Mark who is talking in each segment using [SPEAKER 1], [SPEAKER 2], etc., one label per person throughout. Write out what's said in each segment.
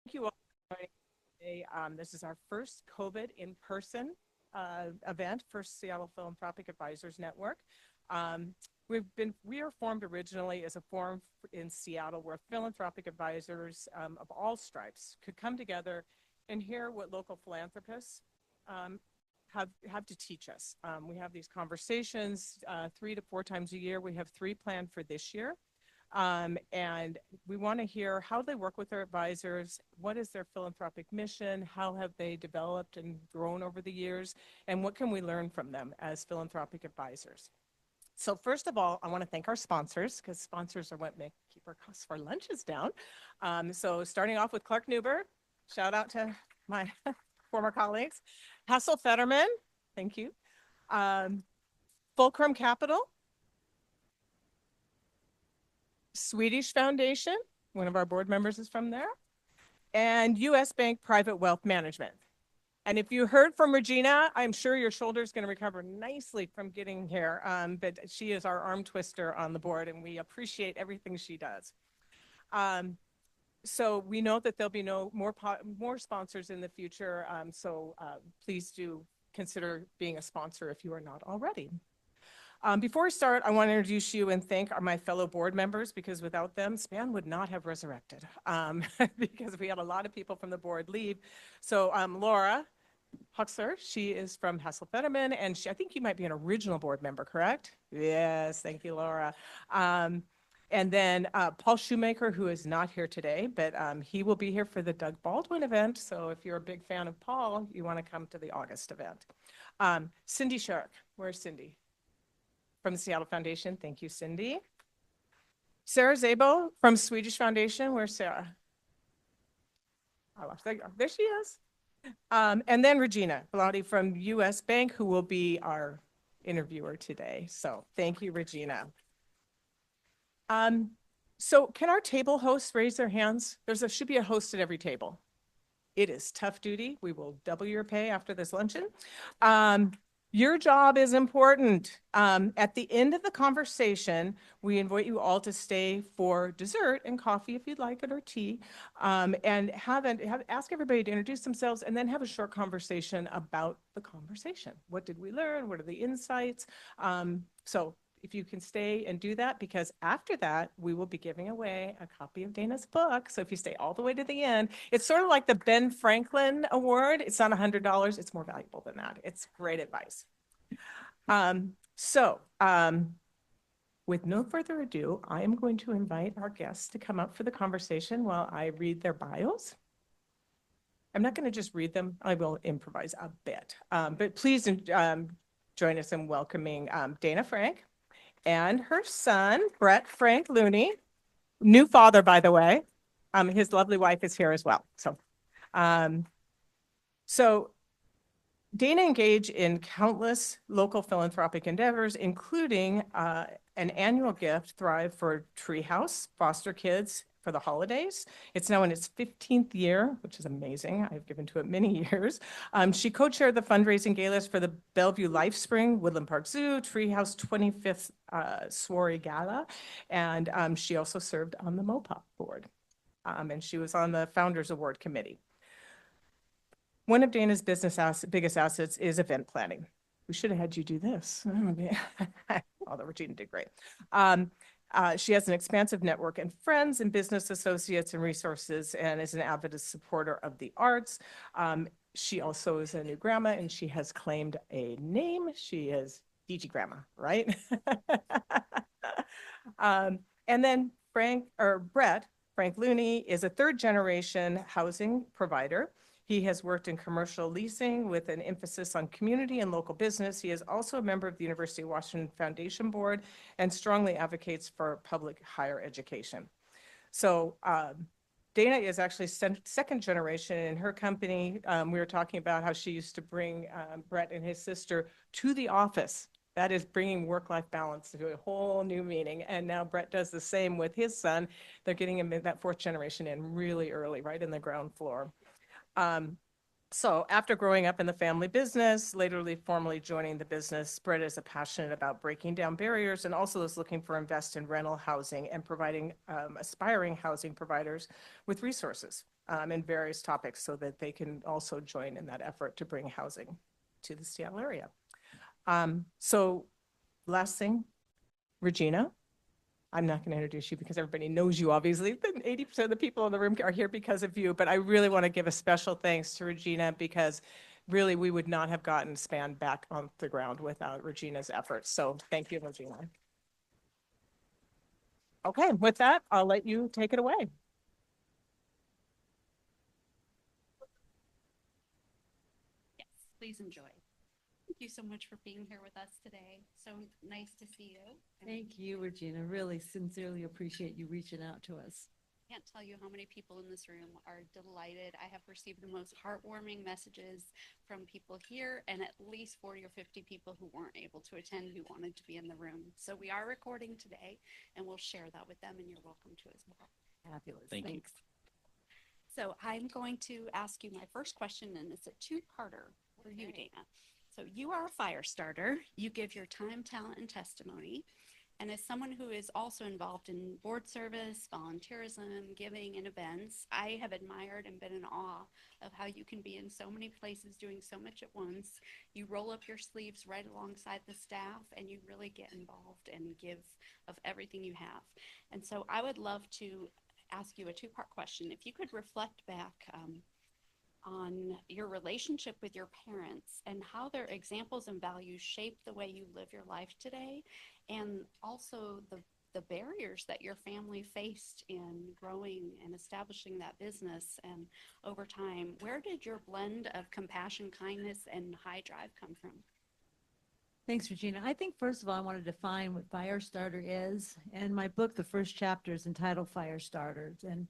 [SPEAKER 1] Thank you all for joining today. This is our first COVID in-person event for Seattle Philanthropic Advisors Network. We are formed originally as a forum in Seattle where philanthropic advisors of all stripes could come together and hear what local philanthropists have to teach us. We have these conversations 3 to 4 times a year. We have 3 planned for this year. And we want to hear how they work with their advisors, what is their philanthropic mission, how have they developed and grown over the years, and what can we learn from them as philanthropic advisors. So first of all, I want to thank our sponsors, because sponsors are what keep our costs for lunches down. So starting off with Clark Newber, shout out to my former colleagues. Hassel Fetterman, thank you. Fulcrum Capital, Swedish Foundation, one of our board members is from there, and U.S. Bank Private Wealth Management. And if you heard from Regina, I'm sure your shoulder's going to recover nicely from getting here, but she is our arm twister on the board, and we appreciate everything she does. So we know that there'll be more sponsors in the future, so please do consider being a sponsor if you are not already. Before we start, I want to introduce you and thank my fellow board members, because without them, SPAN would not have resurrected, because we had a lot of people from the board leave. So Laura Huxler, she is from Hassel Fetterman, and I think you might be an original board member, correct? Yes, thank you, Laura. And then Paul Shoemaker, who is not here today, but he will be here for the Doug Baldwin event. So if you're a big fan of Paul, you want to come to the August event. Cindy Shark, where's Cindy? From the Seattle Foundation. Thank you, Cindy. Sarah Zabo from Swedish Foundation. Where's Sarah? Oh, there she is. And then Regina Bellody from U.S. Bank, who will be our interviewer today. So thank you, Regina. So can our table hosts raise their hands? There should be a host at every table. It is tough duty. We will double your pay after this luncheon. Your job is important. At the end of the conversation, we invite you all to stay for dessert and coffee if you'd like it, or tea, and ask everybody to introduce themselves and then have a short conversation about the conversation. What did we learn? What are the insights? So if you can stay and do that, because after that, we will be giving away a copy of Dana's book. So if you stay all the way to the end, it's sort of like the Ben Franklin Award. It's not $100. It's more valuable than that. It's great advice. With no further ado, I am going to invite our guests to come up for the conversation while I read their bios. I'm not going to just read them. I will improvise a bit. But please join us in welcoming Dana Frank and her son, Brett Frank-Looney, new father, by the way. His lovely wife is here as well. So Dana engaged in countless local philanthropic endeavors, including an annual gift, Thrive for Treehouse, foster kids for the holidays. It's now in its 15th year, which is amazing. I've given to it many years. She co-chaired the fundraising galas for the Bellevue Life Spring, Woodland Park Zoo, Treehouse 25th Soiree Gala, and she also served on the MOPOP board, and she was on the Founders Award Committee. One of Dana's biggest assets is event planning. We should have had you do this. Although Regina did great. She has an expansive network and friends and business associates and resources, and is an avid supporter of the arts. She also is a new grandma, and she has claimed a name. She is DG Grandma, right? And then Brett Frank-Looney is a third-generation housing provider. He has worked in commercial leasing with an emphasis on community and local business. He is also a member of the University of Washington Foundation Board and strongly advocates for public higher education. So Dana is actually second generation in her company. We were talking about how she used to bring Brett and his sister to the office. That is bringing work-life balance to a whole new meaning. And now Brett does the same with his son. They're getting him that fourth generation in really early, right in the ground floor. So after growing up in the family business, later formally joining the business, Brett is passionate about breaking down barriers and also is looking for invest in rental housing and providing aspiring housing providers with resources in various topics so that they can also join in that effort to bring housing to the Seattle area. So last thing, Regina. I'm not going to introduce you because everybody knows you, obviously. 80% of the people in the room are here because of you, but I really want to give a special thanks to Regina because really we would not have gotten SPAN back on the ground without Regina's efforts. So thank you, Regina. Okay, with that, I'll let you take it away.
[SPEAKER 2] Yes, please enjoy. Thank you so much for being here with us today. So nice to see you.
[SPEAKER 3] Thank you, Regina. Really sincerely appreciate you reaching out to us.
[SPEAKER 2] I can't tell you how many people in this room are delighted. I have received the most heartwarming messages from people here and at least 40 or 50 people who weren't able to attend who wanted to be in the room. So we are recording today and we'll share that with them and you're welcome to as well.
[SPEAKER 3] Fabulous.
[SPEAKER 2] Thanks.
[SPEAKER 3] Thanks.
[SPEAKER 2] So I'm going to ask you my first question and it's a two-parter for you, Dana. So you are a fire starter. You give your time, talent, and testimony. And as someone who is also involved in board service, volunteerism, giving, and events, I have admired and been in awe of how you can be in so many places doing so much at once. You roll up your sleeves right alongside the staff and you really get involved and give of everything you have. And so I would love to ask you a two-part question. If you could reflect back on your relationship with your parents and how their examples and values shape the way you live your life today, and also the barriers that your family faced in growing and establishing that business and over time, where did your blend of compassion, kindness, and high drive come from?
[SPEAKER 3] Thanks, Regina. I think, first of all, I want to define what fire starter is. And my book, the first chapter, is entitled Fire Starters. And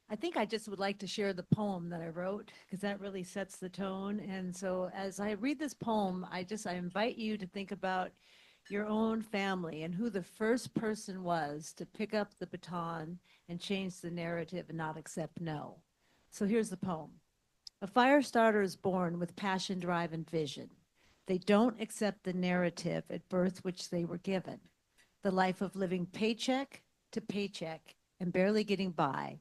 [SPEAKER 3] I think I just would like to share the poem that I wrote because that really sets the tone. And so as I read this poem, I invite you to think about your own family and who the first person was to pick up the baton and change the narrative and not accept no. So here's the poem. A fire starter is born with passion, drive, and vision. They don't accept the narrative at birth which they were given. The life of living paycheck to paycheck and barely getting by,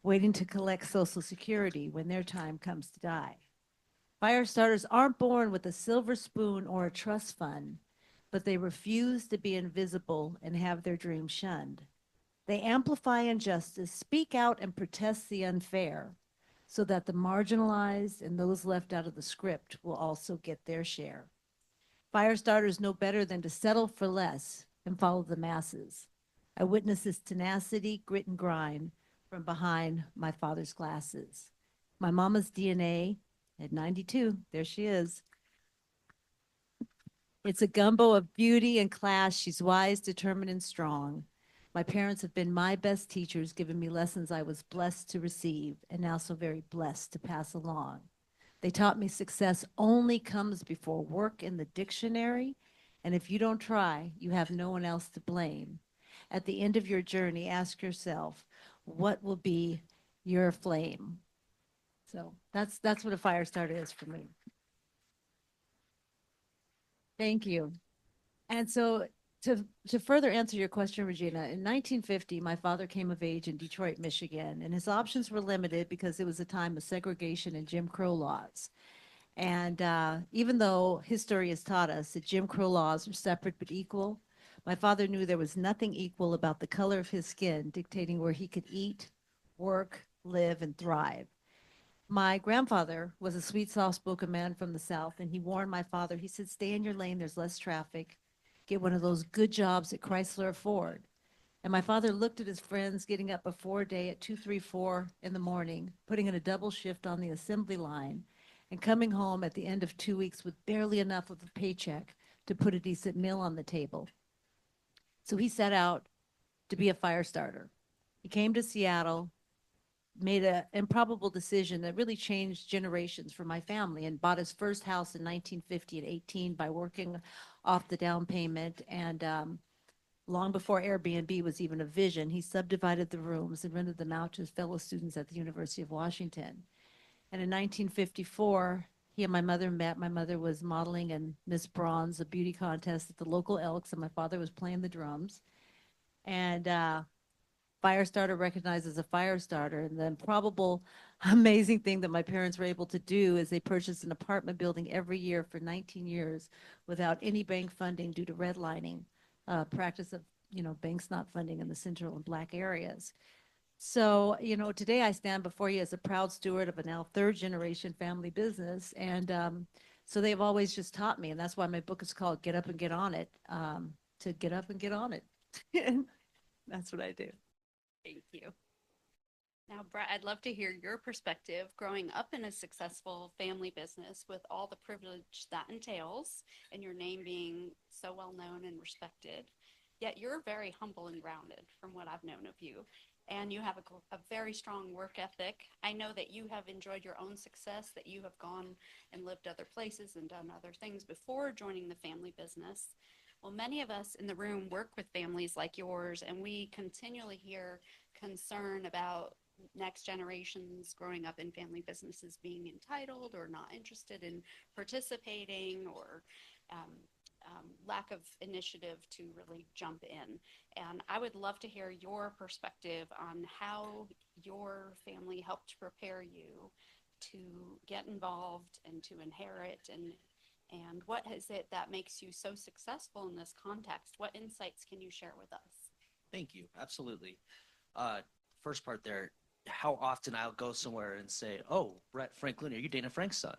[SPEAKER 3] waiting to collect Social Security when their time comes to die. Fire starters aren't born with a silver spoon or a trust fund, but they refuse to be invisible and have their dreams shunned. They amplify injustice, speak out and protest the unfair, so that the marginalized and those left out of the script will also get their share. Fire starters know better than to settle for less and follow the masses. I witness this tenacity, grit, and grind from behind my father's glasses. My mama's DNA at 92, there she is. It's a gumbo of beauty and class. She's wise, determined, and strong. My parents have been my best teachers, giving me lessons I was blessed to receive and now so very blessed to pass along. They taught me success only comes before work in the dictionary, and if you don't try, you have no one else to blame. At the end of your journey, ask yourself, what will be your flame? So that's what a fire starter is for me. Thank you. And so to further answer your question, Regina, in 1950, my father came of age in Detroit, Michigan, and his options were limited because it was a time of segregation and Jim Crow laws. And even though history has taught us that Jim Crow laws are separate but equal, my father knew there was nothing equal about the color of his skin dictating where he could eat, work, live, and thrive. My grandfather was a sweet, soft-spoken man from the South, and he warned my father, he said, stay in your lane, there's less traffic. Get one of those good jobs at Chrysler or Ford. And my father looked at his friends getting up before day at 2, 3, 4 in the morning, putting in a double shift on the assembly line, and coming home at the end of 2 weeks with barely enough of a paycheck to put a decent meal on the table. So he set out to be a fire starter. He came to Seattle, made an improbable decision that really changed generations for my family, and bought his first house in 1950 at 18 by working off the down payment. And long before Airbnb was even a vision, he subdivided the rooms and rented them out to his fellow students at the University of Washington. And in 1954, he and my mother met. My mother was modeling in Miss Bronze, a beauty contest at the local Elks, and my father was playing the drums. And Firestarter recognized as a fire starter. And the improbable, amazing thing that my parents were able to do is they purchased an apartment building every year for 19 years without any bank funding due to redlining, practice of, banks not funding in the central and black areas. So, today I stand before you as a proud steward of a now third generation family business. And so they've always just taught me. And that's why my book is called Get Up and Get On It, to get up and get on it. That's what I do.
[SPEAKER 2] Thank you. Now, Brett, I'd love to hear your perspective growing up in a successful family business with all the privilege that entails and your name being so well known and respected. Yet you're very humble and grounded from what I've known of you. And you have a very strong work ethic. I know that you have enjoyed your own success, that you have gone and lived other places and done other things before joining the family business. Well, many of us in the room work with families like yours, and we continually hear concern about next generations growing up in family businesses being entitled or not interested in participating, or lack of initiative to really jump in. And I would love to hear your perspective on how your family helped prepare you to get involved and to inherit, and what is it that makes you so successful in this context? What insights can you share with us?
[SPEAKER 4] Thank you. Absolutely. First part there, how often I'll go somewhere and say, "Oh, Brett Frank-Looney, are you Dana Frank's son?"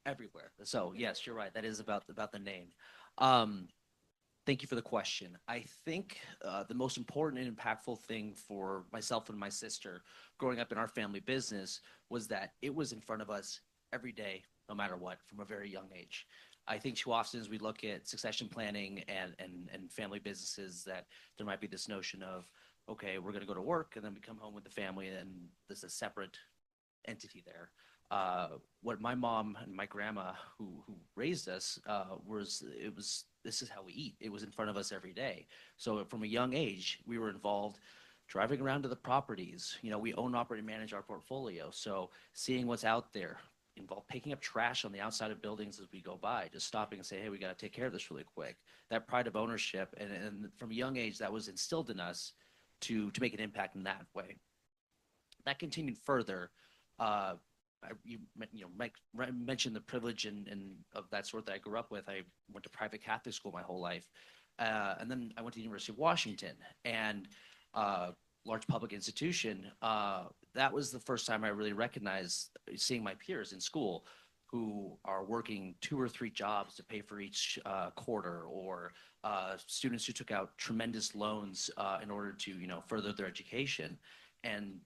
[SPEAKER 4] Everywhere. So yes, you're right. That is about the name. Thank you for the question. I think the most important and impactful thing for myself and my sister growing up in our family business was that it was in front of us every day, no matter what, from a very young age. I think too often as we look at succession planning and family businesses, that there might be this notion of, okay, we're going to go to work and then we come home with the family and there's a separate entity there. What my mom and my grandma, who raised us, this is how we eat. It was in front of us every day. So from a young age, we were involved driving around to the properties. We own, operate, and manage our portfolio. So seeing what's out there, involved picking up trash on the outside of buildings as we go by, just stopping and say, hey, we got to take care of this really quick. That pride of ownership, and from a young age, that was instilled in us to make an impact in that way. That continued further. Mike mentioned the privilege and of that sort that I grew up with. I went to private Catholic school my whole life. And then I went to the University of Washington, and large public institution. That was the first time I really recognized seeing my peers in school who are working 2 or 3 jobs to pay for each quarter, or students who took out tremendous loans in order to further their education, and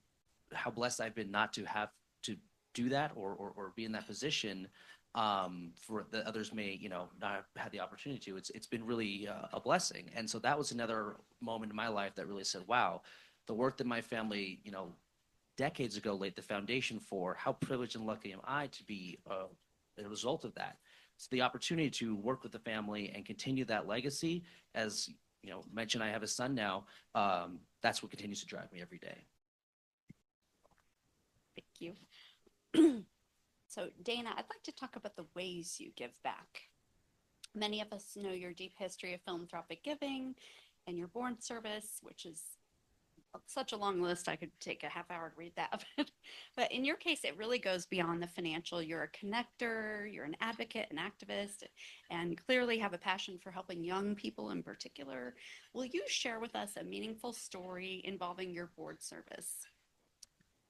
[SPEAKER 4] how blessed I've been not to have to do that or be in that position for that others may not have had the opportunity to. It's been really a blessing. And so that was another moment in my life that really said, wow, the work that my family decades ago laid the foundation for, how privileged and lucky am I to be a result of that. So the opportunity to work with the family and continue that legacy, as mentioned, I have a son now, that's what continues to drive me every day.
[SPEAKER 2] Thank you. So, Dana, I'd like to talk about the ways you give back. Many of us know your deep history of philanthropic giving and your board service, which is such a long list. I could take a half hour to read that. But in your case, it really goes beyond the financial. You're a connector, you're an advocate, an activist, and clearly have a passion for helping young people in particular. Will you share with us a meaningful story involving your board service?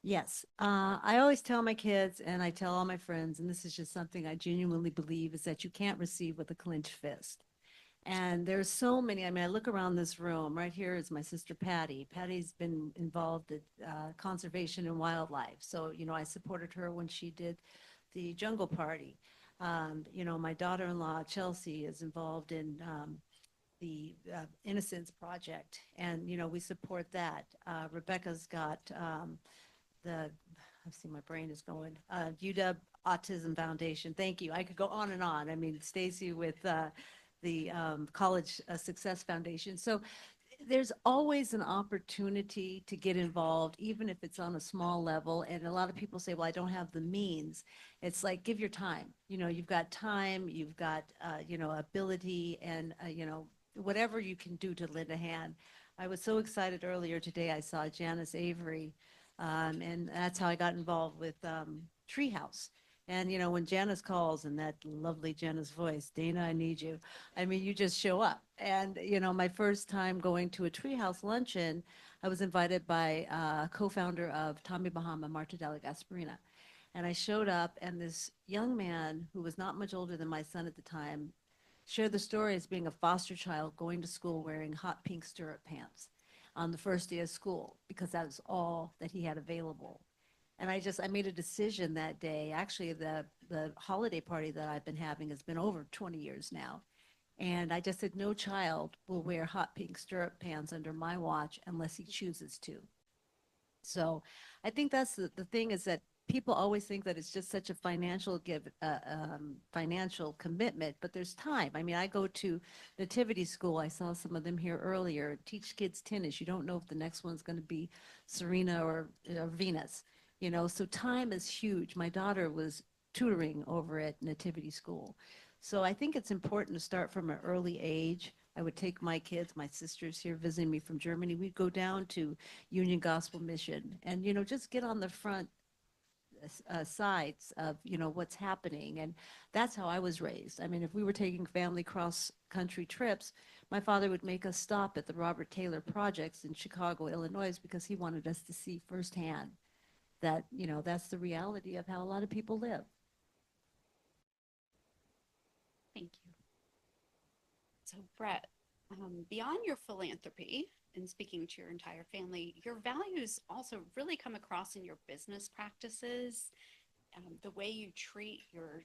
[SPEAKER 3] Yes. I always tell my kids, and I tell all my friends, and this is just something I genuinely believe, is that you can't receive with a clenched fist. And there's so many. I look around this room. Right here is my sister Patty. Patty's been involved at conservation and wildlife. So, I supported her when she did the jungle party. My daughter-in-law, Chelsea, is involved in the Innocence Project. And, we support that. Rebecca's got I see my brain is going, UW Autism Foundation. Thank you. I could go on and on. Stacy with the College Success Foundation. So there's always an opportunity to get involved, even if it's on a small level. And a lot of people say, well, I don't have the means. It's like, give your time. You've got time, you've got, ability, and, whatever you can do to lend a hand. I was so excited earlier today. I saw Janice Avery, and that's how I got involved with Treehouse. And, when Janice calls and that lovely Janice voice, Dana, I need you. I mean, you just show up. And, my first time going to a Treehouse luncheon, I was invited by co-founder of Tommy Bahama, Marta Della Gasparina. And I showed up, and this young man who was not much older than my son at the time shared the story as being a foster child going to school wearing hot pink stirrup pants on the first day of school because that was all that he had available. And I made a decision that day. Actually, the holiday party that I've been having has been over 20 years now. And I just said, no child will wear hot pink stirrup pants under my watch unless he chooses to. So I think that's the thing, is that people always think that it's just such a financial commitment, but there's time. I mean, I go to nativity school. I saw some of them here earlier. Teach kids tennis. You don't know if the next one's going to be Serena or Venus. So time is huge. My daughter was tutoring over at nativity school. So I think it's important to start from an early age. I would take my kids, my sister's here visiting me from Germany. We'd go down to Union Gospel Mission and, just get on the front sides of, what's happening. And that's how I was raised. I mean, if we were taking family cross-country trips, my father would make us stop at the Robert Taylor Projects in Chicago, Illinois, because he wanted us to see firsthand that, that's the reality of how a lot of people live.
[SPEAKER 2] Thank you. So Brett, beyond your philanthropy and speaking to your entire family, your values also really come across in your business practices, the way you treat your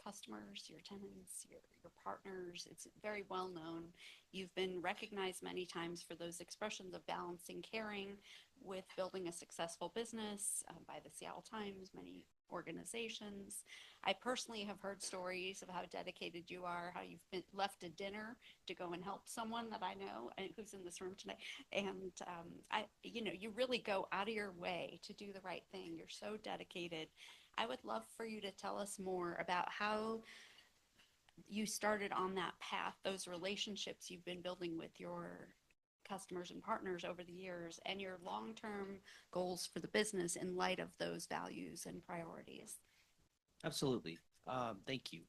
[SPEAKER 2] customers, your tenants, your partners. It's very well known. You've been recognized many times for those expressions of balancing caring with building a successful business by the Seattle Times, many organizations. I personally have heard stories of how dedicated you are, how you've left a dinner to go and help someone that I know and who's in this room today. And you really go out of your way to do the right thing. You're so dedicated. I would love for you to tell us more about how you started on that path, those relationships you've been building with your customers and partners over the years, and your long-term goals for the business in light of those values and priorities.
[SPEAKER 4] Absolutely. Thank you.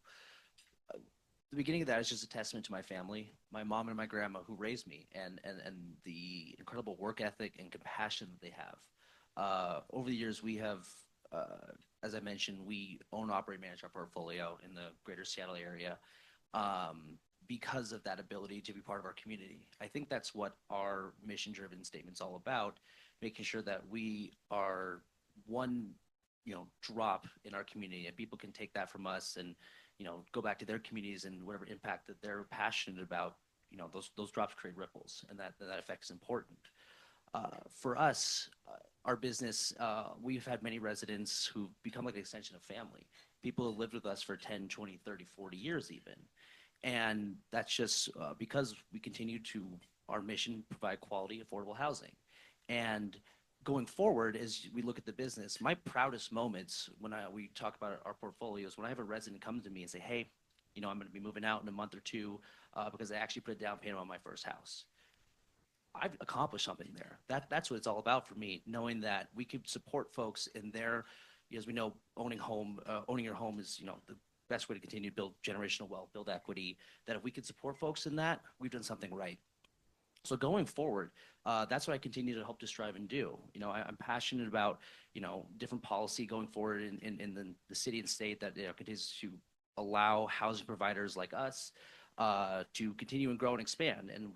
[SPEAKER 4] The beginning of that is just a testament to my family, my mom and my grandma who raised me, and the incredible work ethic and compassion that they have. Over the years, we have, as I mentioned, we own, operate, manage our portfolio in the greater Seattle area because of that ability to be part of our community. I think that's what our mission-driven statement's all about, making sure that we are one drop in our community, and people can take that from us and go back to their communities and whatever impact that they're passionate about. Those drops create ripples, and that effect is important. For us, our business, we've had many residents who've become like an extension of family. People have lived with us for 10, 20, 30, 40 years even. And that's just because we continue to, our mission, provide quality, affordable housing. And going forward, as we look at the business, my proudest moments when we talk about our portfolios, when I have a resident come to me and say, hey, I'm going to be moving out in a month or two because I actually put a down payment on my first house. I've accomplished something there. That's what it's all about for me, knowing that we could support folks in their, as we know, owning your home is, the best way to continue to build generational wealth, build equity, that if we could support folks in that, we've done something right. So going forward, that's what I continue to hope to strive and do. I'm passionate about, different policy going forward in the city and state that continues to allow housing providers like us to continue and grow and expand and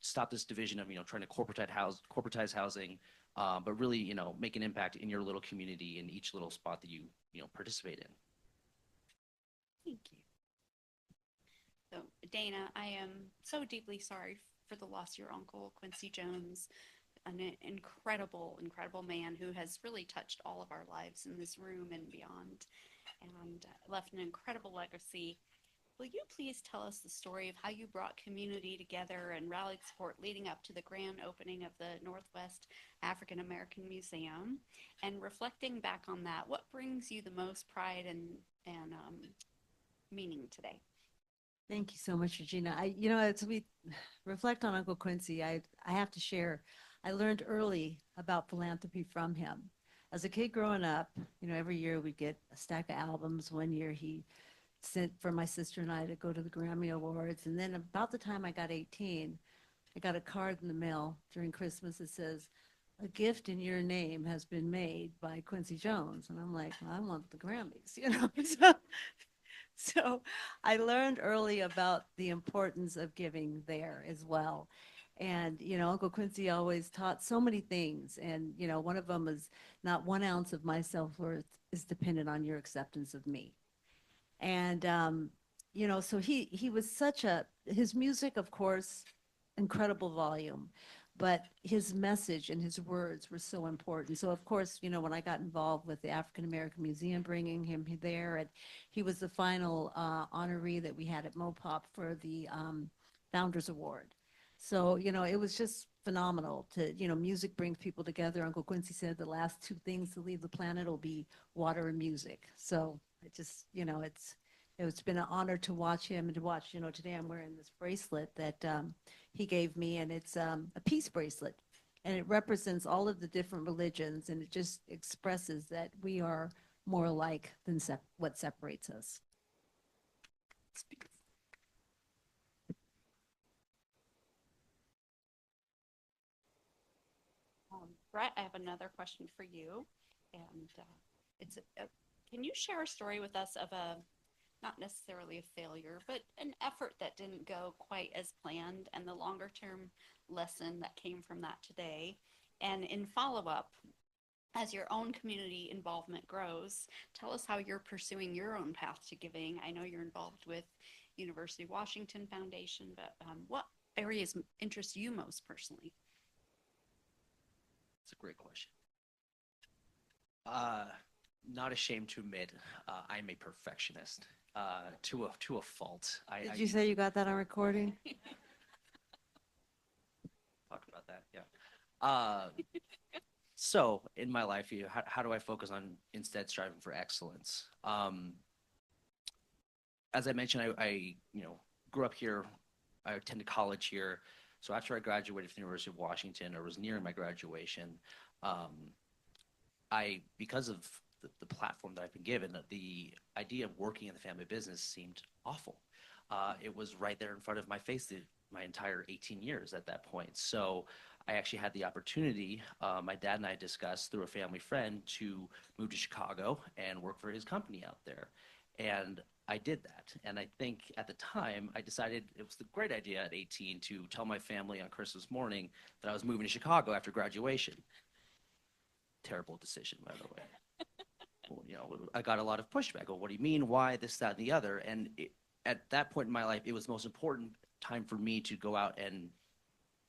[SPEAKER 4] stop this division of, trying to corporatize housing, but really, make an impact in your little community in each little spot that you participate in.
[SPEAKER 2] Thank you. So Dana, I am so deeply sorry for the loss of your uncle, Quincy Jones, an incredible, incredible man who has really touched all of our lives in this room and beyond, and left an incredible legacy. will you please tell us the story of how you brought community together and rallied support leading up to the grand opening of the Northwest African American Museum? And reflecting back on that, what brings you the most pride and meaning today?
[SPEAKER 3] Thank you so much, Regina. As we reflect on Uncle Quincy, I have to share, I learned early about philanthropy from him. As a kid growing up, every year we'd get a stack of albums. One year he sent for my sister and I to go to the Grammy Awards. And then about the time I got 18, I got a card in the mail during Christmas that says, "A gift in your name has been made by Quincy Jones." And I'm like, well, I want the Grammys, So I learned early about the importance of giving there as well. And, Uncle Quincy always taught so many things. And, one of them is not 1 ounce of my self-worth is dependent on your acceptance of me. And, so he was his music, of course, incredible volume, but his message and his words were so important. So, of course, when I got involved with the African American Museum, bringing him there, and he was the final honoree that we had at Mopop for the Founders Award. So, it was just phenomenal music brings people together. Uncle Quincy said the last two things to leave the planet will be water and music. So it just, it's been an honor to watch him and to watch, today I'm wearing this bracelet that he gave me, and it's a peace bracelet, and it represents all of the different religions, and it just expresses that we are more alike than what separates us.
[SPEAKER 2] Brett, I have another question for you, and can you share a story with us of not necessarily a failure, but an effort that didn't go quite as planned, and the longer term lesson that came from that today? And in follow-up, as your own community involvement grows, tell us how you're pursuing your own path to giving. I know you're involved with University of Washington Foundation, but what areas interest you most personally?
[SPEAKER 4] It's a great question. Not ashamed to admit, I'm a perfectionist to a fault.
[SPEAKER 3] Did you say you got that on recording?
[SPEAKER 4] Talk about that, yeah. So in my life, how do I focus on instead striving for excellence? As I mentioned, I grew up here. I attended college here. So after I graduated from the University of Washington, or was nearing my graduation, because of the platform that I've been given, the idea of working in the family business seemed awful. It was right there in front of my face my entire 18 years at that point. So I actually had the opportunity, my dad and I discussed through a family friend, to move to Chicago and work for his company out there. And I did that. And I think at the time, I decided it was a great idea at 18 to tell my family on Christmas morning that I was moving to Chicago after graduation. Terrible decision, by the way. Well, I got a lot of pushback. Well, what do you mean? Why? This, that, and the other. And at that point in my life, it was the most important time for me to go out, and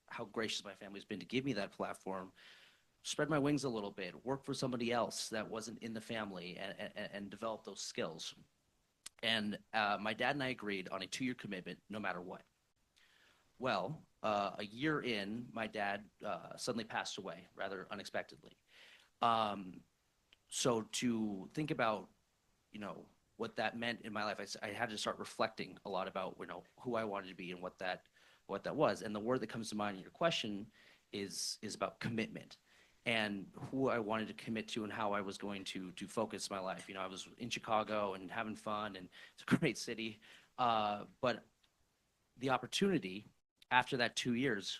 [SPEAKER 4] how gracious my family's been to give me that platform, spread my wings a little bit, work for somebody else that wasn't in the family, and develop those skills. And my dad and I agreed on a 2-year commitment, no matter what. Well, a year in, my dad suddenly passed away, rather unexpectedly. So to think about, what that meant in my life, I had to start reflecting a lot about, who I wanted to be and what that was. And the word that comes to mind in your question is about commitment, and who I wanted to commit to and how I was going to focus my life. I was in Chicago and having fun, and it's a great city. But the opportunity after that 2 years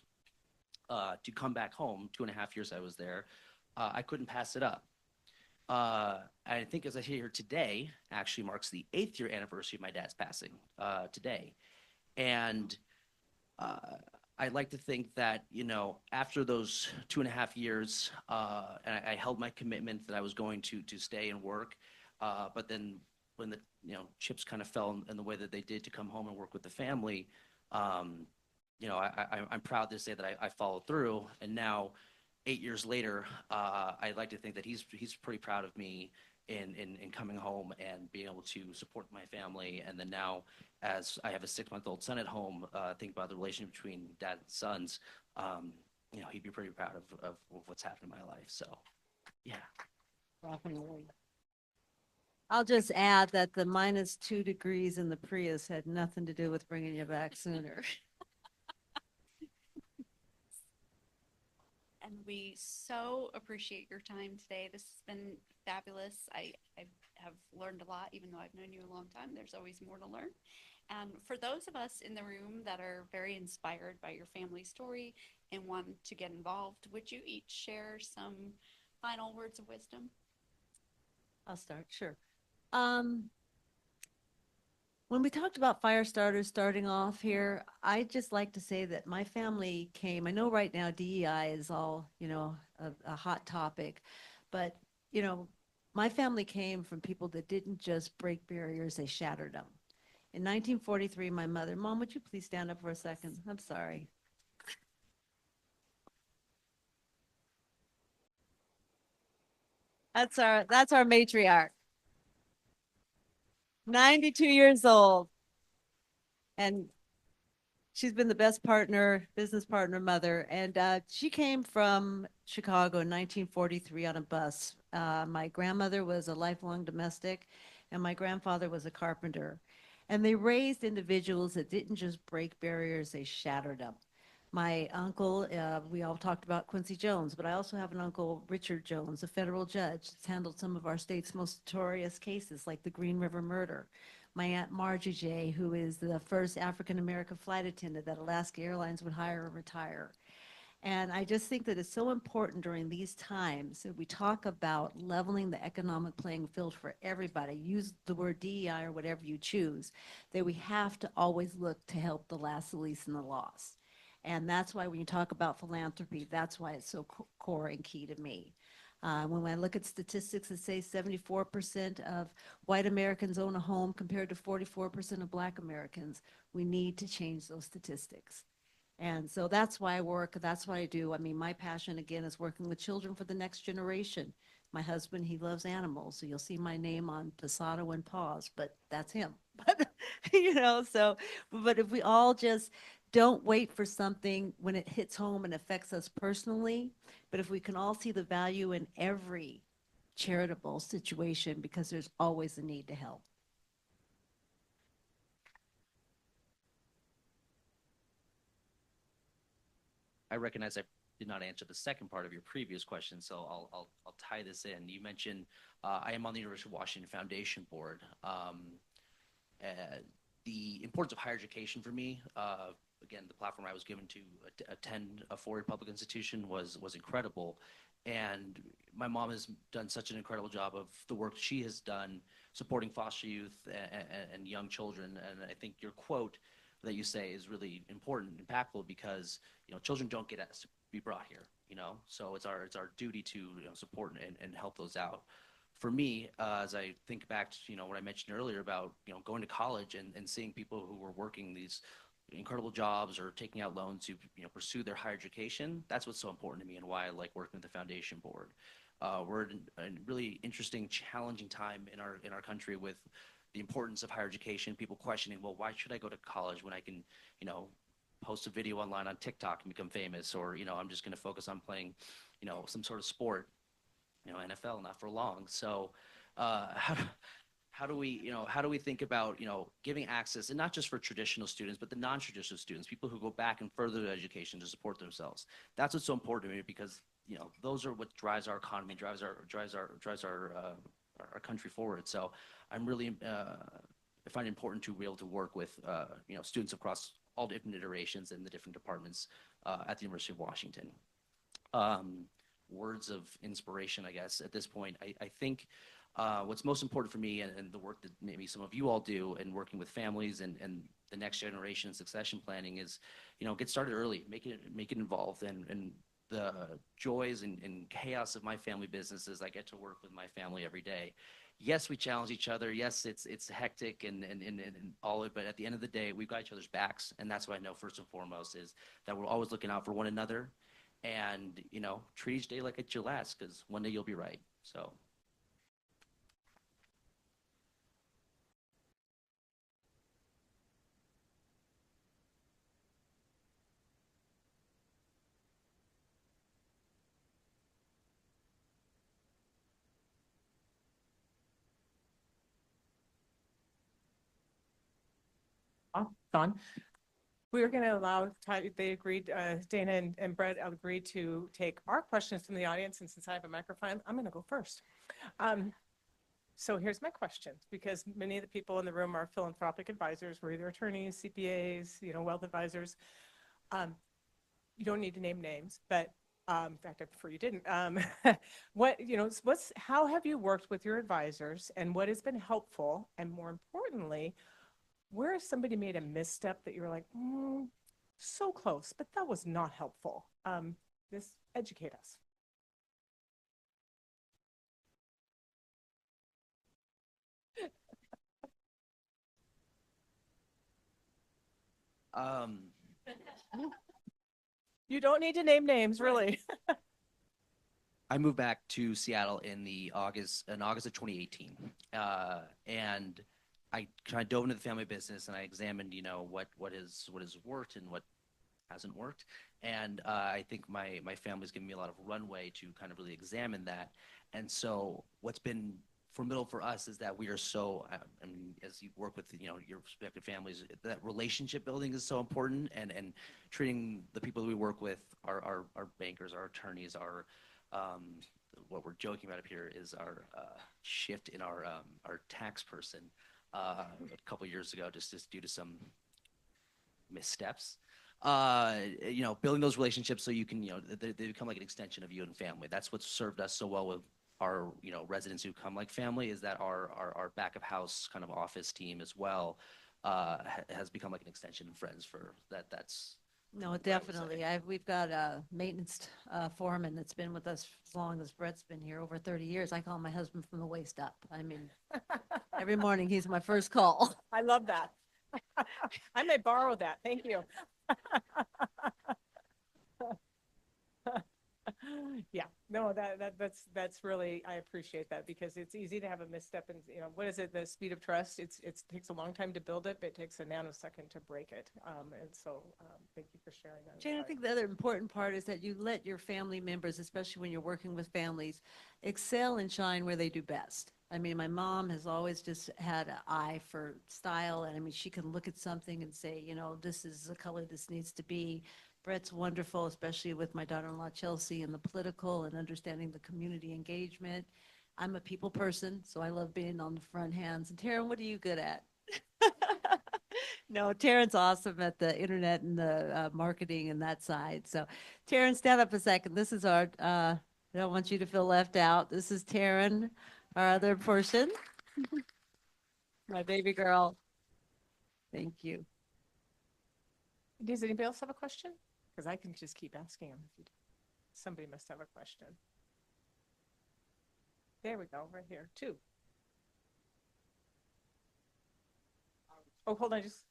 [SPEAKER 4] to come back home, 2.5 years I was there, I couldn't pass it up. I think as I sit here today, actually marks the 8th year anniversary of my dad's passing today. And I'd like to think that, after those 2.5 years, and I held my commitment that I was going to stay and work. But then when the chips kind of fell in the way that they did to come home and work with the family, I'm proud to say that I followed through. And now 8 years later, I'd like to think that he's pretty proud of me in coming home and being able to support my family. And then now, as I have a 6-month-old son at home, think about the relationship between dad and sons. He'd be pretty proud of what's happened in my life. So, yeah.
[SPEAKER 3] I'll just add that the -2 degrees in the Prius had nothing to do with bringing you back sooner.
[SPEAKER 2] And we so appreciate your time today. This has been fabulous. I have learned a lot, even though I've known you a long time. There's always more to learn. And for those of us in the room that are very inspired by your family story and want to get involved, would you each share some final words of wisdom?
[SPEAKER 3] I'll start, sure. When we talked about fire starters starting off here, I'd just like to say that my family came, I know right now DEI is all, a hot topic, but, my family came from people that didn't just break barriers, they shattered them. In 1943, my mother, Mom, would you please stand up for a second? I'm sorry. That's our matriarch. 92 years old. And she's been the best partner, business partner, mother. And she came from Chicago in 1943 on a bus. My grandmother was a lifelong domestic, and my grandfather was a carpenter. And they raised individuals that didn't just break barriers, they shattered them. My uncle, we all talked about Quincy Jones, but I also have an uncle, Richard Jones, a federal judge that's handled some of our state's most notorious cases, like the Green River murder. My Aunt Margie J., who is the first African-American flight attendant that Alaska Airlines would hire and retire. And I just think that it's so important during these times that we talk about leveling the economic playing field for everybody. Use the word DEI or whatever you choose, that we have to always look to help the last, the least, and the lost. And that's why when you talk about philanthropy, that's why it's so core and key to me. When I look at statistics that say 74% of white Americans own a home compared to 44% of Black Americans, we need to change those statistics. And so that's why I work, that's what I do. I mean, my passion, again, is working with children for the next generation. My husband, he loves animals, so you'll see my name on Passato and Paws, but that's him. But, but if we all just don't wait for something when it hits home and affects us personally, but if we can all see the value in every charitable situation, because there's always a need to help.
[SPEAKER 4] I recognize I did not answer the second part of your previous question, so I'll tie this in. You mentioned I am on the University of Washington Foundation Board. The importance of higher education for me, again, the platform I was given to attend a four-year public institution was incredible. And my mom has done such an incredible job of the work she has done supporting foster youth and young children. And I think your quote that you say is really important and impactful, because children don't get asked to be brought here, so it's our duty to support and help those out. For me, as I think back to what I mentioned earlier about going to college and seeing people who were working these incredible jobs or taking out loans to pursue their higher education, that's what's so important to me and why I like working with the foundation board. We're in a really interesting, challenging time in our country with the importance of higher education, people questioning, well, why should I go to college when I can, post a video online on TikTok and become famous, or, I'm just going to focus on playing, some sort of sport, NFL, not for long. So how do we think about, giving access, and not just for traditional students, but the non-traditional students, people who go back and further their education to support themselves. That's what's so important to me, because, those are what drives our economy, drives our country forward. So I'm really, I find it important to be able to work with, students across all different iterations in the different departments at the University of Washington. Words of inspiration, I guess, at this point. I think what's most important for me, and the work that maybe some of you all do in working with families and the next generation succession planning, is, get started early, make it involved, and the joys and chaos of my family business is I get to work with my family every day. Yes, we challenge each other. Yes, it's hectic and all of it, but at the end of the day, we've got each other's backs, and that's what I know first and foremost is that we're always looking out for one another. and, treat each day like it's your last, because one day you'll be right. So.
[SPEAKER 1] Don? We were going to allow, they agreed, Dana and Brett agreed to take our questions from the audience. And since I have a microphone, I'm going to go first. So here's my question, because many of the people in the room are philanthropic advisors. We're either attorneys, CPAs, wealth advisors. You don't need to name names, but in fact, I prefer you didn't. How have you worked with your advisors, and what has been helpful? And more importantly, where has somebody made a misstep that you're like, so close, but that was not helpful? Educate us. You don't need to name names, really.
[SPEAKER 4] I moved back to Seattle in August of 2018, and I kind of dove into the family business, and I examined, what has worked and what hasn't worked, and I think my family's given me a lot of runway to kind of really examine that. And so what's been formidable for us is that we are so, as you work with your respective families, that relationship building is so important, and treating the people that we work with, our bankers, our attorneys, our what we're joking about up here is our shift in our tax person a couple years ago, just due to some missteps. Building those relationships so you can, they become like an extension of you and family. That's what's served us so well with our, residents who come like family, is that our back of house kind of office team as well has become like an extension of friends for that. That's.
[SPEAKER 3] No, definitely. We've got a maintenance foreman that's been with us as long as Brett's been here, over 30 years. I call my husband from the waist up. I mean, every morning he's my first call.
[SPEAKER 1] I love that. I may borrow that. Thank you. Yeah, no, that's really, I appreciate that, because it's easy to have a misstep, and what is it, the speed of trust? It takes a long time to build it, but it takes a nanosecond to break it. And so thank you for sharing that.
[SPEAKER 3] Jane, I think the other important part is that you let your family members, especially when you're working with families, excel and shine where they do best. I mean, my mom has always just had an eye for style, and I mean, she can look at something and say, this is the color this needs to be. Brett's wonderful, especially with my daughter-in-law Chelsea, and the political and understanding the community engagement. I'm a people person, so I love being on the front hands. And Taryn, what are you good at? No, Taryn's awesome at the internet and the marketing and that side. So Taryn, stand up a second. This is our, I don't want you to feel left out. This is Taryn, our other portion. My baby girl. Thank you.
[SPEAKER 1] Does anybody else have a question? Because I can just keep asking them. Somebody must have a question. There we go, right here, 2. Oh, hold on, just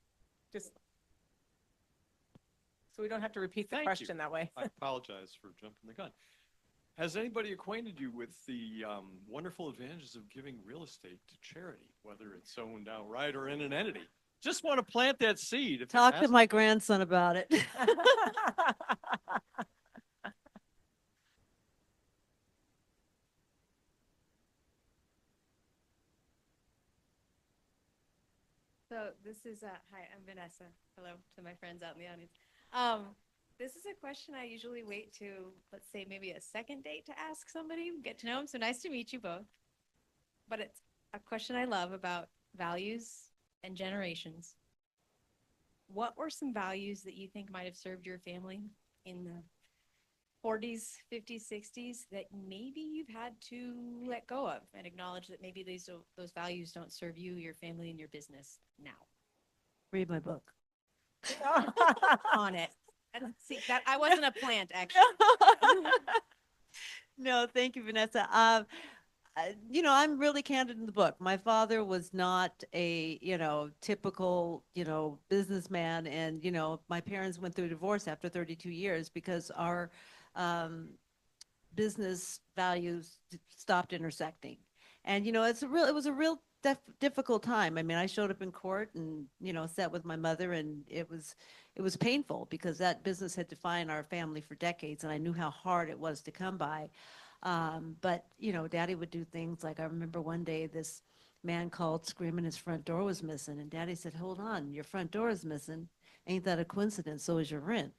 [SPEAKER 1] so we don't have to repeat the question that way.
[SPEAKER 5] I apologize for jumping the gun. Has anybody acquainted you with the wonderful advantages of giving real estate to charity, whether it's owned outright or in an entity? Just want to plant that seed.
[SPEAKER 3] Talk to my grandson about it.
[SPEAKER 6] So this is, hi, I'm Vanessa. Hello to my friends out in the audience. This is a question I usually wait to, let's say, maybe a second date to ask somebody, get to know them. So nice to meet you both. But it's a question I love about values and generations. What were some values that you think might have served your family in the 40s, 50s, 60s that maybe you've had to let go of and acknowledge that maybe those values don't serve you, your family, and your business now?
[SPEAKER 3] Read my book.
[SPEAKER 6] On it. See, that I wasn't a plant, actually.
[SPEAKER 3] No, thank you, Vanessa. I'm really candid in the book. My father was not a, typical, businessman. And, my parents went through a divorce after 32 years because our um, business values stopped intersecting. And, it was a real difficult time. I mean, I showed up in court and, sat with my mother, and it was painful because that business had defined our family for decades, and I knew how hard it was to come by. But, Daddy would do things like, I remember one day this man called screaming his front door was missing, and Daddy said, hold on, your front door is missing. Ain't that a coincidence? So is your rent.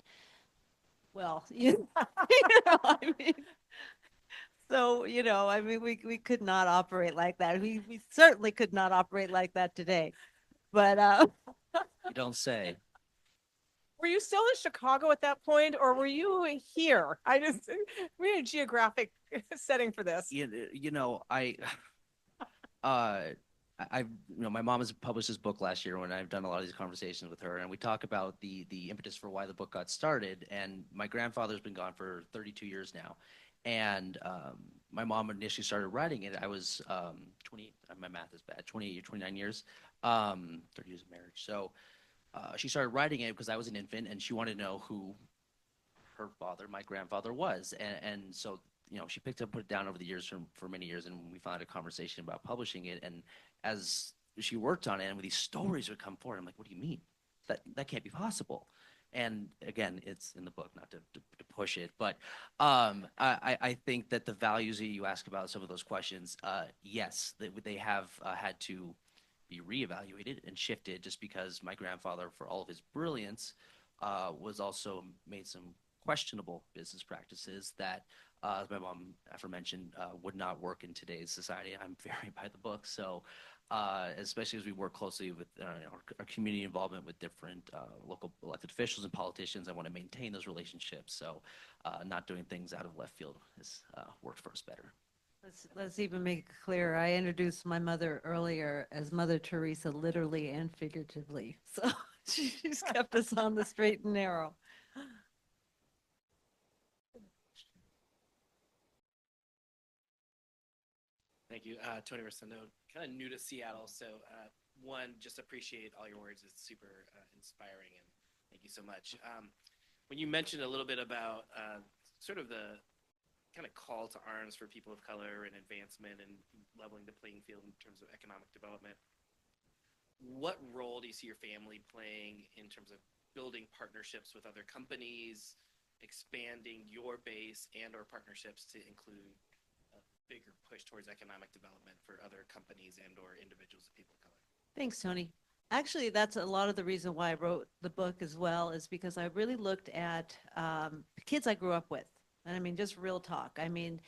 [SPEAKER 3] Well, I mean, so, we could not operate like that. We certainly could not operate like that today. But
[SPEAKER 4] You don't say.
[SPEAKER 1] Were you still in Chicago at that point, or were you here? We're in a geographic setting for this.
[SPEAKER 4] My mom has published this book last year when I've done a lot of these conversations with her, and we talk about the impetus for why the book got started. And my grandfather's been gone for 32 years now, and my mom initially started writing it. I was 20. My math is bad. 28 or 29 years, 30 years of marriage. So she started writing it because I was an infant, and she wanted to know who her father, my grandfather, was, and so she picked up, put it down over the years for many years, and we found a conversation about publishing it. And as she worked on it, and with these stories would come forward, I'm like, what do you mean? That can't be possible. And again, it's in the book, not to push it, but I think that the values that you ask about, some of those questions, yes, they have had to be reevaluated and shifted, just because my grandfather, for all of his brilliance, was also made some questionable business practices that, as my mom aforementioned, would not work in today's society. I'm very by the book, so especially as we work closely with our community involvement with different local elected officials and politicians, I want to maintain those relationships. So not doing things out of left field has worked for us better.
[SPEAKER 3] let's even make it clear. I introduced my mother earlier as Mother Teresa, literally and figuratively. So she's kept us on the straight and narrow.
[SPEAKER 7] Thank you. Tony Rosendo, kind of new to Seattle. So one, just appreciate all your words. It's super inspiring, and thank you so much. When you mentioned a little bit about sort of the kind of call to arms for people of color and advancement and leveling the playing field in terms of economic development, what role do you see your family playing in terms of building partnerships with other companies, expanding your base and or partnerships to include bigger push towards economic development for other companies and or individuals of people of color?
[SPEAKER 3] Thanks, Tony. Actually, that's a lot of the reason why I wrote the book as well, is because I really looked at the kids I grew up with. And I mean, just real talk. I mean,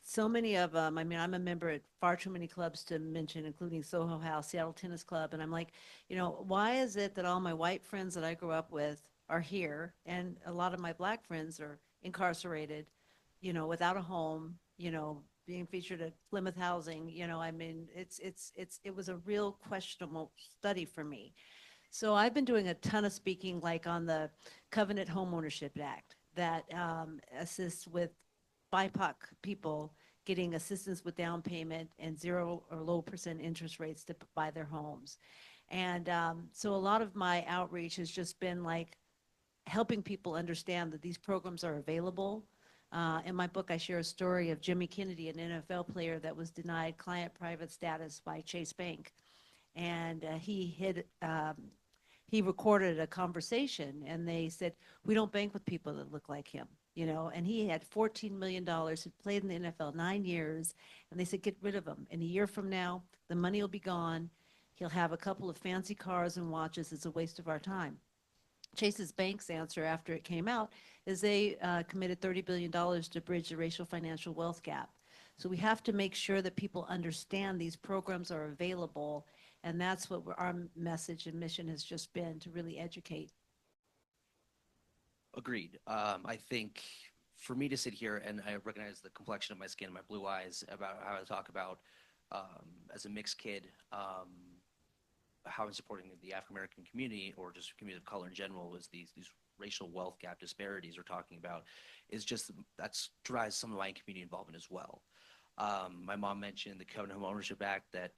[SPEAKER 3] so many of them, I mean, I'm a member at far too many clubs to mention, including Soho House, Seattle Tennis Club. And I'm like, why is it that all my white friends that I grew up with are here, and a lot of my black friends are incarcerated, without a home, being featured at Plymouth Housing, I mean, it was a real questionable study for me. So I've been doing a ton of speaking, like on the Covenant Homeownership Act that assists with BIPOC people getting assistance with down payment and 0 or low % interest rates to buy their homes. And so a lot of my outreach has just been like helping people understand that these programs are available. In my book, I share a story of Jimmy Kennedy, an NFL player that was denied client private status by Chase Bank. And he recorded a conversation, and they said, we don't bank with people that look like him, and he had $14 million, he played in the NFL 9 years, and they said, get rid of him. And a year from now, the money will be gone. He'll have a couple of fancy cars and watches. It's a waste of our time. Chase's bank's answer after it came out is they committed $30 billion to bridge the racial financial wealth gap. So we have to make sure that people understand these programs are available, and that's what our message and mission has just been, to really educate.
[SPEAKER 4] Agreed. I think for me to sit here, and I recognize the complexion of my skin, my blue eyes, about how I talk about as a mixed kid, how I'm supporting the African American community, or just community of color in general, is these racial wealth gap disparities we're talking about, is just that's drives some of my community involvement as well. My mom mentioned the Covenant Home Ownership Act that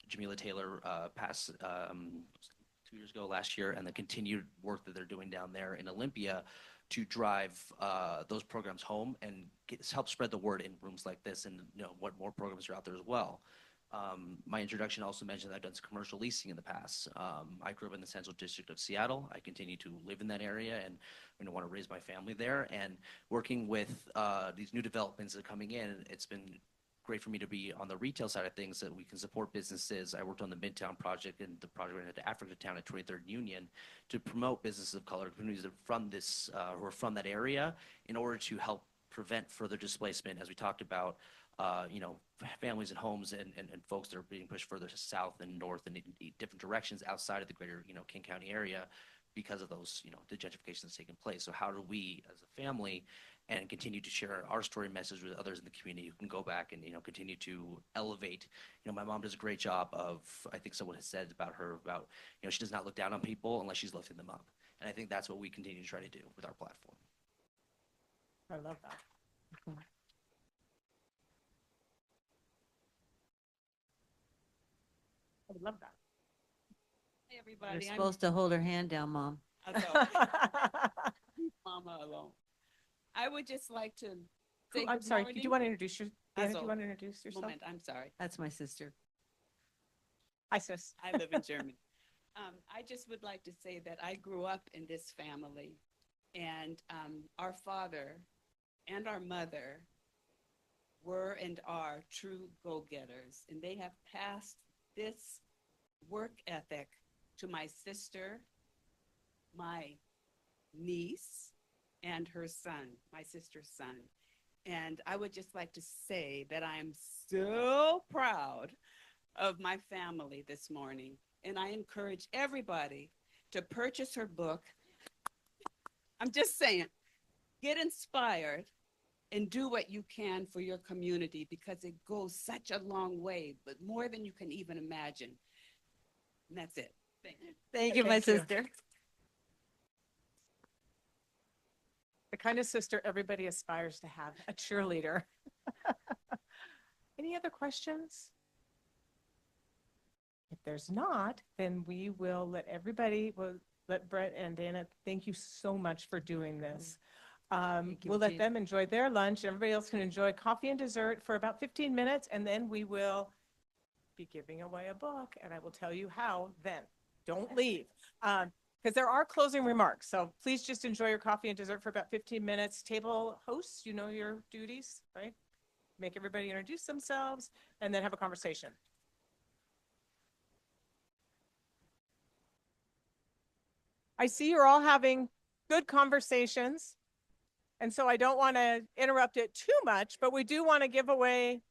[SPEAKER 4] Jamila Taylor passed 2 years ago last year, and the continued work that they're doing down there in Olympia to drive those programs home and help spread the word in rooms like this, and what more programs are out there as well. My introduction also mentioned that I've done some commercial leasing in the past. I grew up in the Central District of Seattle. I continue to live in that area and want to raise my family there. And working with these new developments that are coming in, it's been great for me to be on the retail side of things, that we can support businesses. I worked on the Midtown project and the project into Africatown at 23rd Union to promote businesses of color, communities that are from this, who are from that area, in order to help prevent further displacement, as we talked about, families and homes and folks that are being pushed further south and north and in different directions outside of the greater, King County area because of those, the gentrification that's taking place. So how do we, as a family, and continue to share our story message with others in the community who can go back and, continue to elevate. My mom does a great job of, I think someone has said about her, she does not look down on people unless she's lifting them up. And I think that's what we continue to try to do with our platform.
[SPEAKER 1] I love that. I would love that.
[SPEAKER 8] Hey,
[SPEAKER 3] You're
[SPEAKER 8] everybody.
[SPEAKER 3] supposed to hold her hand down, Mom.
[SPEAKER 8] I know. Leave Mama alone. I would just like to say
[SPEAKER 1] I'm
[SPEAKER 8] good
[SPEAKER 1] sorry,
[SPEAKER 8] morning.
[SPEAKER 1] did you want to introduce Dana, do
[SPEAKER 8] Also,
[SPEAKER 1] you want to introduce yourself?
[SPEAKER 8] Moment, I'm sorry.
[SPEAKER 3] That's my sister.
[SPEAKER 1] Hi, sis.
[SPEAKER 8] I live in Germany. I just would like to say that I grew up in this family, and our father and our mother were and are true go-getters, and they have passed this work ethic to my sister, my niece, and her son, my sister's son. And I would just like to say that I'm so proud of my family this morning. And I encourage everybody to purchase her book. I'm just saying, get inspired and do what you can for your community, because it goes such a long way, but more than you can even imagine. And that's it. Thank you.
[SPEAKER 3] Thank you, my
[SPEAKER 1] Thank you.
[SPEAKER 3] sister.
[SPEAKER 1] The kind of sister everybody aspires to have, a cheerleader. Any other questions? If there's not, then we will let Brett and Dana, thank you so much for doing this.
[SPEAKER 3] Thank you,
[SPEAKER 1] We'll let
[SPEAKER 3] Regina.
[SPEAKER 1] them enjoy their lunch. Everybody else can enjoy coffee and dessert for about 15 minutes, and then we will be giving away a book, and I will tell you how then. Don't leave. Because there are closing remarks. So please just enjoy your coffee and dessert for about 15 minutes. Table hosts, you know your duties, right? Make everybody introduce themselves and then have a conversation. I see you're all having good conversations. And so I don't want to interrupt it too much, but we do want to give away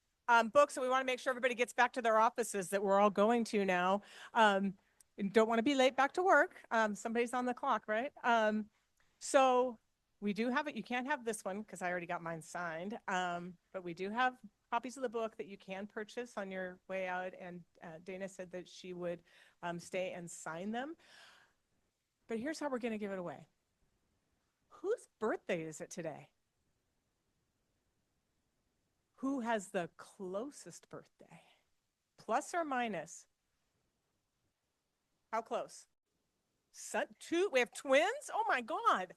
[SPEAKER 1] books, and we want to make sure everybody gets back to their offices that we're all going to now. And don't want to be late back to work. Somebody's on the clock, right? So we do have it. You can't have this one because I already got mine signed. But we do have copies of the book that you can purchase on your way out. And Dana said that she would stay and sign them. But here's how we're going to give it away. Whose birthday is it today? Who has the closest birthday? Plus or minus? How close? Two? We have twins? Oh my God.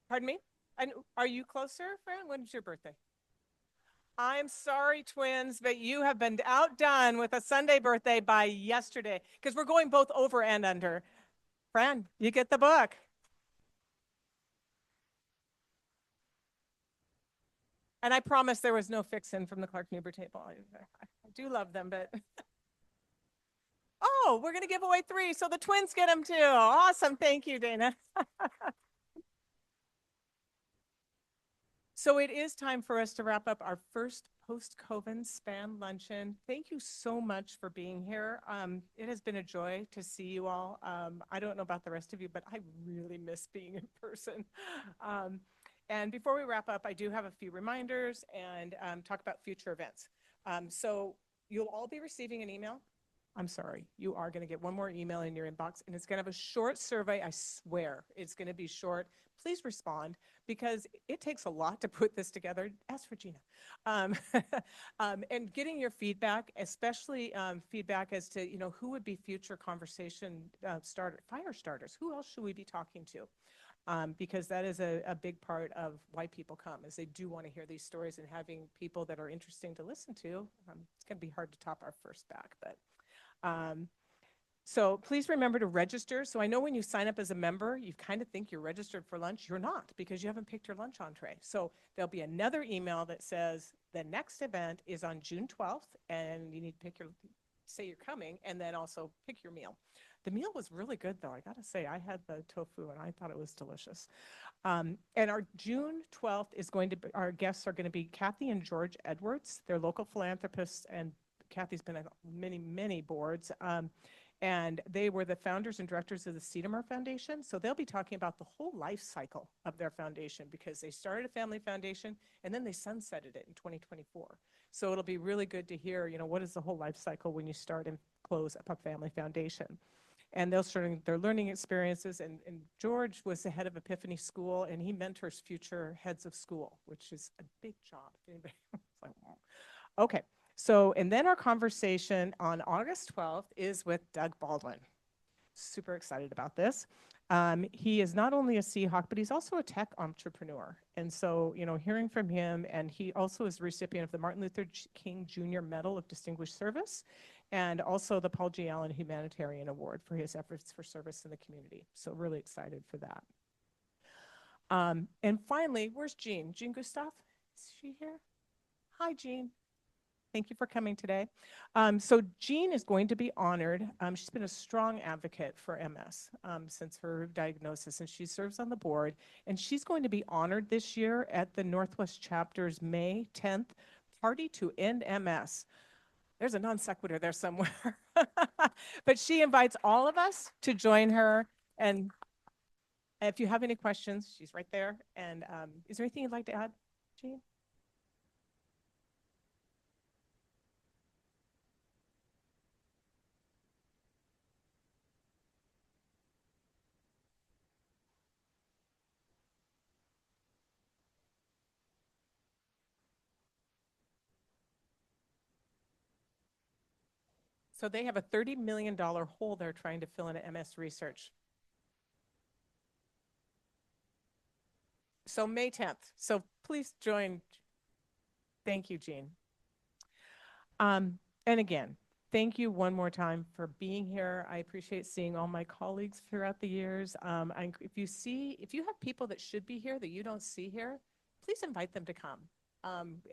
[SPEAKER 1] Pardon me? And are you closer, Fran? When's your birthday? I'm sorry, twins, but you have been outdone with a Sunday birthday by yesterday, because we're going both over and under. Fran, you get the book. And I promise there was no fix-in from the Clark-Newber table. I do love them, but... Oh, we're going to give away 3, so the twins get them too. Awesome. Thank you, Dana. So it is time for us to wrap up our first post-COVID SPAN luncheon. Thank you so much for being here. It has been a joy to see you all. I don't know about the rest of you, but I really miss being in person. And before we wrap up, I do have a few reminders and talk about future events. So you'll all be receiving an email I'm sorry, you are going to get one more email in your inbox, and it's going to have a short survey. I swear it's going to be short. Please respond, because it takes a lot to put this together. Ask Regina. Um, and getting your feedback, especially feedback as to, who would be future conversation fire starters. Who else should we be talking to? Because that is a big part of why people come, is they do want to hear these stories, and having people that are interesting to listen to. It's going to be hard to top our first back, but so please remember to register. So I know when you sign up as a member, you kind of think you're registered for lunch. You're not, because you haven't picked your lunch entree. So there'll be another email that says the next event is on June 12th, and you need to say you're coming, and then also pick your meal. The meal was really good, though. I got to say, I had the tofu, and I thought it was delicious. And our June 12th is our guests are going to be Kathy and George Edwards. They're local philanthropists, and Kathy's been on many, many boards. And they were the founders and directors of the Cedamer Foundation. So they'll be talking about the whole life cycle of their foundation, because they started a family foundation and then they sunsetted it in 2024. So it'll be really good to hear, what is the whole life cycle when you start and close up a family foundation. And they'll share their learning experiences. And George was the head of Epiphany School, and he mentors future heads of school, which is a big job. If anybody like, okay. So, and then our conversation on August 12th is with Doug Baldwin. Super excited about this. He is not only a Seahawk, but he's also a tech entrepreneur. And so, hearing from him, and he also is the recipient of the Martin Luther King Jr. Medal of Distinguished Service, and also the Paul G. Allen Humanitarian Award for his efforts for service in the community. So really excited for that. And finally, where's Jean? Jean Gustave? Is she here? Hi, Jean. Thank you for coming today. So Jean is going to be honored. She's been a strong advocate for MS since her diagnosis, and she serves on the board. And she's going to be honored this year at the Northwest Chapter's May 10th Party to End MS. There's a non sequitur there somewhere. But she invites all of us to join her. And if you have any questions, she's right there. And is there anything you'd like to add, Jean? So they have a $30 million hole they're trying to fill into MS research. So May 10th. So please join. Thank you, Jean. And again, thank you one more time for being here. I appreciate seeing all my colleagues throughout the years. If you have people that should be here that you don't see here, please invite them to come.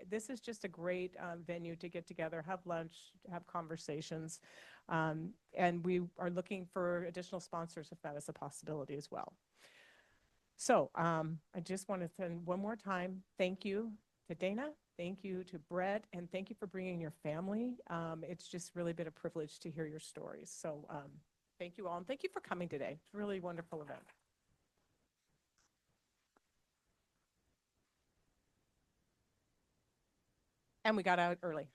[SPEAKER 1] This is just a great venue to get together, have lunch, have conversations. And we are looking for additional sponsors if that is a possibility as well. So I just want to send one more time, thank you to Dana, thank you to Brett, and thank you for bringing your family. It's just really been a privilege to hear your stories. So thank you all, and thank you for coming today. It's a really wonderful event. And we got out early.